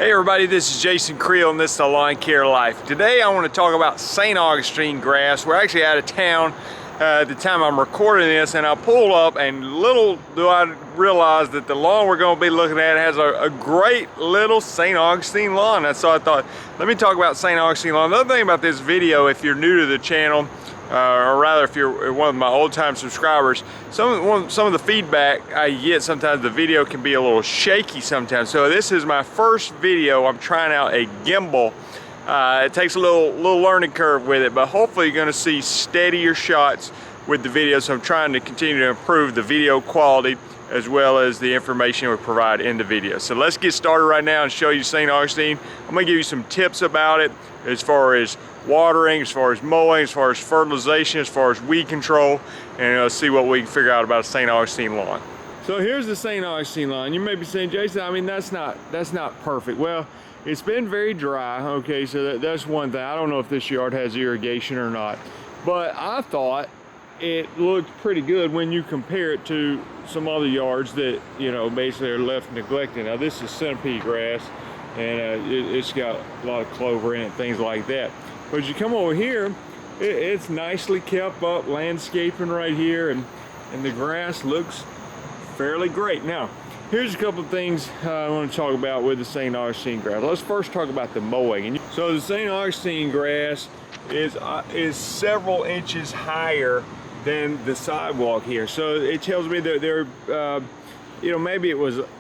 Hey everybody, this is Jason Creel and this is the Lawn Care Life. Today I want to talk about St. Augustine Grass. We're actually out of town at the time I'm recording this, and I pulled up and little do I realize that the lawn we're going to be looking at has a great little St. Augustine lawn. And so I thought, let me talk about St. Augustine lawn. Another thing about this video, if you're new to the channel, or rather if you're one of my old-time subscribers, some of the feedback I get, sometimes the video can be a little shaky sometimes. So this is my first video. I'm trying out a gimbal. It takes a little learning curve with it, but hopefully you're going to see steadier shots with the video. So I'm trying to continue to improve the video quality as well as the information we provide in the video. So let's get started right now and show you St. Augustine. I'm going to give you some tips about it as far as watering, as far as mowing, as far as fertilization, as far as weed control, and see what we can figure out about a St. Augustine lawn. So here's the St. Augustine lawn. You may be saying, Jason, I mean, that's not perfect. Well, it's been very dry, okay, so that's one thing. I don't know if this yard has irrigation or not, but I thought it looked pretty good when you compare it to some other yards that, you know, basically are left neglected. Now this is Centipede Grass, and it's got a lot of clover in it, things like that. But as you come over here, it's nicely kept up, landscaping right here, and the grass looks fairly great. Now, here's a couple of things I want to talk about with the St. Augustine grass. Let's first talk about the mowing. So the St. Augustine grass is several inches higher than the sidewalk here. So it tells me that you know, maybe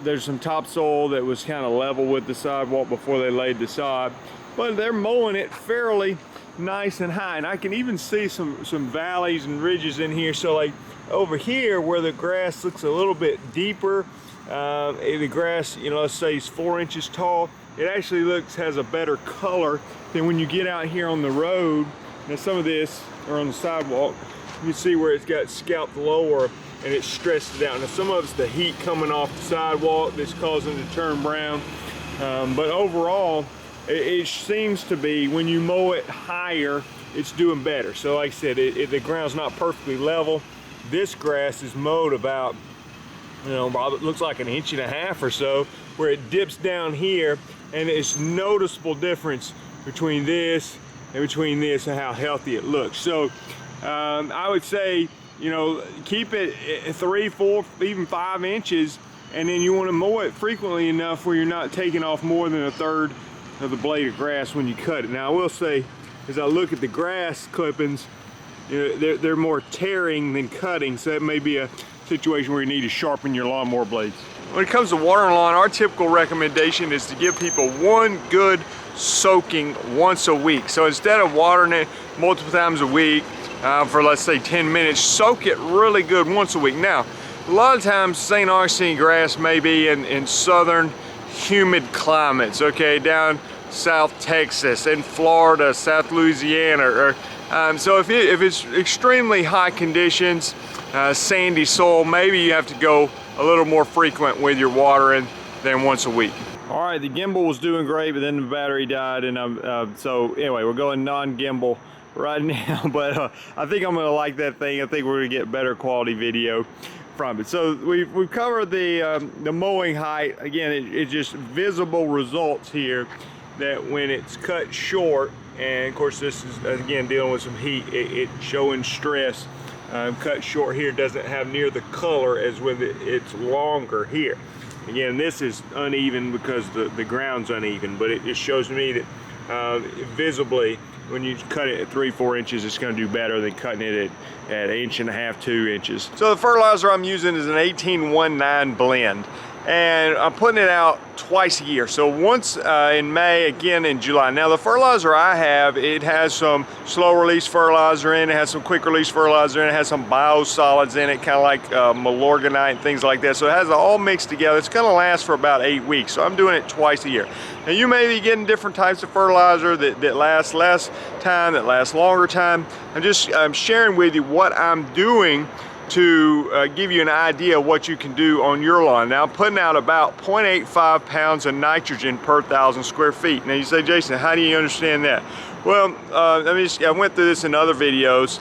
there's some topsoil that was kind of level with the sidewalk before they laid the sod, but they're mowing it fairly nice and high. And I can even see some valleys and ridges in here. So like over here where the grass looks a little bit deeper, the grass, you know, let's say is 4 inches tall, it actually has a better color than when you get out here on the road. Now some of this, or on the sidewalk, you can see where it's got scalped lower and it's stressed out. Now some of it's the heat coming off the sidewalk that's causing it to turn brown. But overall, it seems to be, when you mow it higher, it's doing better. So like I said, the ground's not perfectly level. This grass is mowed about, you know, it looks like 1.5 inches or so, where it dips down here, and it's noticeable difference between this and how healthy it looks. So I would say, you know, keep it 3, 4, even 5 inches, and then you want to mow it frequently enough where you're not taking off more than 1/3 of the blade of grass when you cut it. Now I will say, as I look at the grass clippings, you know, they're more tearing than cutting, so that may be a situation where you need to sharpen your lawnmower blades. When it comes to watering lawn, our typical recommendation is to give people one good soaking once a week. So instead of watering it multiple times a week for, let's say, 10 minutes, soak it really good once a week. Now, a lot of times St. Augustine grass may be in southern humid climates, okay, down South Texas, in Florida, South Louisiana, so if it's extremely high conditions, sandy soil, maybe you have to go a little more frequent with your watering than once a week. All right, the gimbal was doing great, but then the battery died, and so anyway, we're going non-gimbal right now, but I think I'm gonna like that thing. I think we're gonna get better quality video from it. So we've covered the mowing height. Again, it's just visible results here that when it's cut short, and of course this is again dealing with some heat, it's showing stress. Cut short here doesn't have near the color as when it's longer here. Again, this is uneven because the ground's uneven, but it shows me that visibly when you cut it at 3, 4 inches, it's going to do better than cutting it at 1.5 inches, 2 inches. So the fertilizer I'm using is an 18-19 blend, and I'm putting it out twice a year. So once in May, again in July. Now the fertilizer I have, it has some slow release fertilizer in it, has some quick release fertilizer in it, has some biosolids in it, kind of like malorganite and things like that. So it has it all mixed together. It's going to last for about 8 weeks. So I'm doing it twice a year. Now you may be getting different types of fertilizer that last less time, that last longer time. I'm sharing with you what I'm doing to give you an idea of what you can do on your lawn. Now I'm putting out about 0.85 pounds of nitrogen per 1,000 square feet. Now you say, Jason, how do you understand that? Well, I went through this in other videos,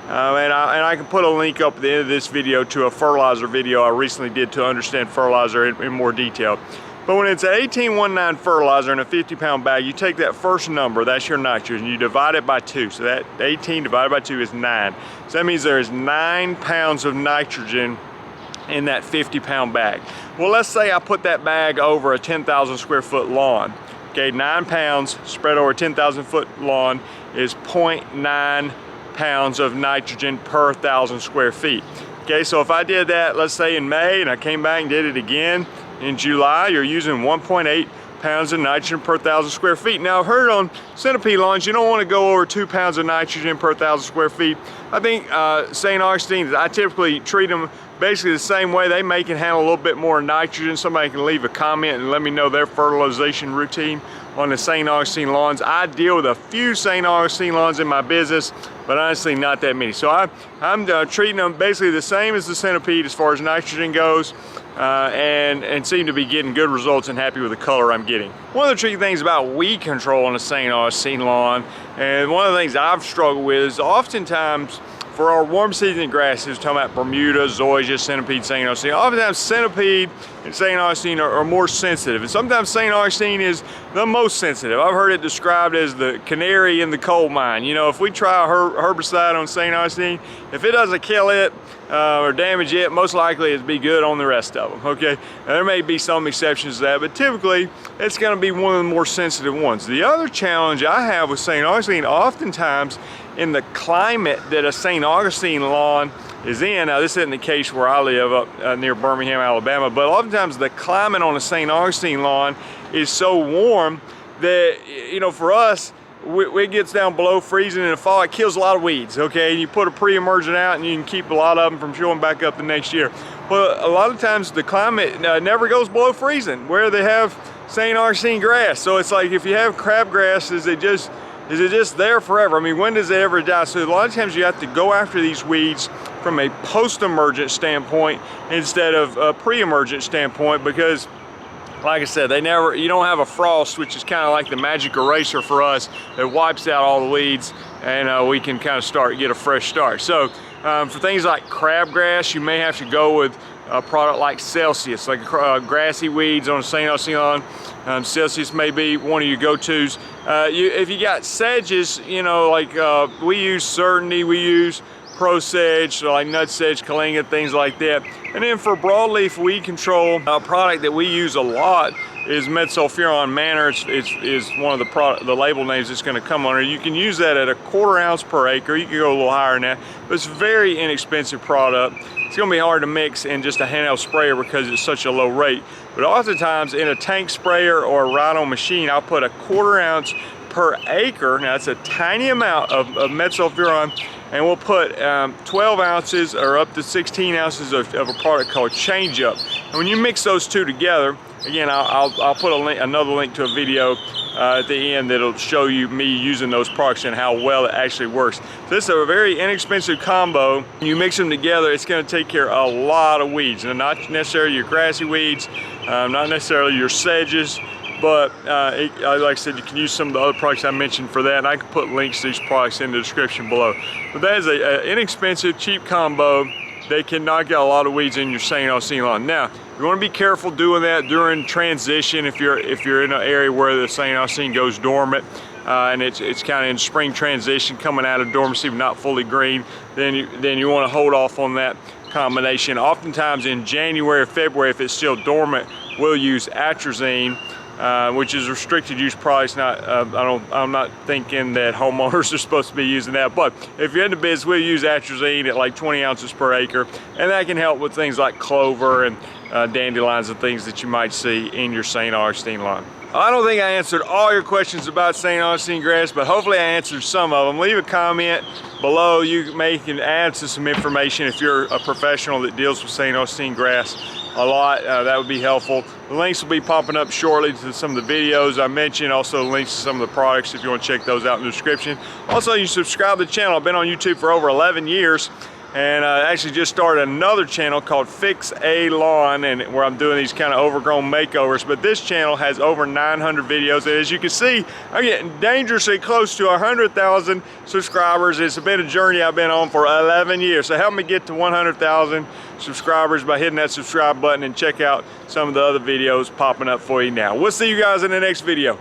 and I can put a link up at the end of this video to a fertilizer video I recently did to understand fertilizer in more detail. But when it's an 1819 fertilizer in a 50-pound bag, you take that first number, that's your nitrogen, you divide it by 2. So that 18 divided by 2 is 9. So that means there's 9 pounds of nitrogen in that 50-pound bag. Well, let's say I put that bag over a 10,000 square foot lawn. Okay, 9 pounds spread over a 10,000 foot lawn is 0.9 pounds of nitrogen per 1,000 square feet. Okay, so if I did that, let's say in May, and I came back and did it again in July, you're using 1.8 pounds of nitrogen per 1,000 square feet. Now, I've heard on centipede lawns, you don't want to go over 2 pounds of nitrogen per 1,000 square feet. I think St. Augustine, I typically treat them basically the same way. They may can handle a little bit more nitrogen. Somebody can leave a comment and let me know their fertilization routine on the St. Augustine lawns. I deal with a few St. Augustine lawns in my business, but honestly not that many. So I'm treating them basically the same as the centipede as far as nitrogen goes, and seem to be getting good results and happy with the color I'm getting. One of the tricky things about weed control on a St. Augustine lawn, and one of the things I've struggled with, is oftentimes for our warm season grasses, talking about bermuda, zoysia, centipede, St. Augustine, oftentimes centipede and St. Augustine are more sensitive, and sometimes St. Augustine is the most sensitive. I've heard it described as the canary in the coal mine. You know, if we try a herbicide on St. Augustine, if it doesn't kill it or damage it, most likely it'd be good on the rest of them, okay? Now, there may be some exceptions to that, but typically it's gonna be one of the more sensitive ones. The other challenge I have with St. Augustine, oftentimes in the climate that a St. Augustine lawn is in, now this isn't the case where I live up near Birmingham, Alabama, but oftentimes the climate on a St. Augustine lawn is so warm that, you know, for us, it gets down below freezing in the fall. It kills a lot of weeds, okay? You put a pre-emergent out and you can keep a lot of them from showing back up the next year. But a lot of times the climate never goes below freezing where they have St. Augustine grass. So it's like if you have crabgrass, is it just there forever? I mean, when does it ever die? So a lot of times you have to go after these weeds from a post-emergent standpoint instead of a pre-emergent standpoint, because like I said, you don't have a frost, which is kind of like the magic eraser for us that wipes out all the weeds, and we can kind of get a fresh start. So for things like crabgrass, you may have to go with a product like Celsius, like grassy weeds on a St. Augustine lawn. Celsius may be one of your go-tos. If you got sedges, you know, like we use Certainty, we use Pro Sedge, so like nut sedge, kalinga, things like that. And then for broadleaf weed control, a product that we use a lot is Metsulfuron Manor. It's one of the label names it's going to come under. You can use that at 1/4 ounce per acre. You can go a little higher than that, but it's a very inexpensive product. It's going to be hard to mix in just a handheld sprayer because it's such a low rate. But oftentimes in a tank sprayer or a rhino machine, I'll put 1/4 ounce per acre. Now that's a tiny amount of Metsulfuron, and we'll put 12 ounces or up to 16 ounces of a product called Change Up. And when you mix those two together, again, I'll put another link to a video at the end that'll show you me using those products and how well it actually works. So this is a very inexpensive combo. When you mix them together, it's going to take care of a lot of weeds, and not necessarily your grassy weeds, not necessarily your sedges, but like I said, you can use some of the other products I mentioned for that, and I can put links to these products in the description below. But that is an inexpensive, cheap combo that can knock out a lot of weeds in your St. Augustine lawn. Now, you want to be careful doing that during transition if you're in an area where the St. Augustine goes dormant, and it's kind of in spring transition, coming out of dormancy but not fully green. Then you want to hold off on that combination. Oftentimes in January or February, if it's still dormant, we'll use atrazine, which is restricted use product. I'm not thinking that homeowners are supposed to be using that, but if you're in the biz, we'll use atrazine at like 20 ounces per acre, and that can help with things like clover and dandelions and things that you might see in your St. Augustine lawn. I don't think I answered all your questions about St. Augustine grass, but hopefully I answered some of them. Leave a comment below. You can add to some information if you're a professional that deals with St. Augustine grass a lot. That would be helpful. The links will be popping up shortly to some of the videos I mentioned, also links to some of the products if you want to check those out in the description. Also, you subscribe to the channel. I've been on YouTube for over 11 years, And I actually just started another channel called Fix a Lawn, and where I'm doing these kind of overgrown makeovers. But this channel has over 900 videos, and as you can see, I'm getting dangerously close to 100,000 subscribers. It's been a journey I've been on for 11 years. So help me get to 100,000 subscribers by hitting that subscribe button, and check out some of the other videos popping up for you now. We'll see you guys in the next video.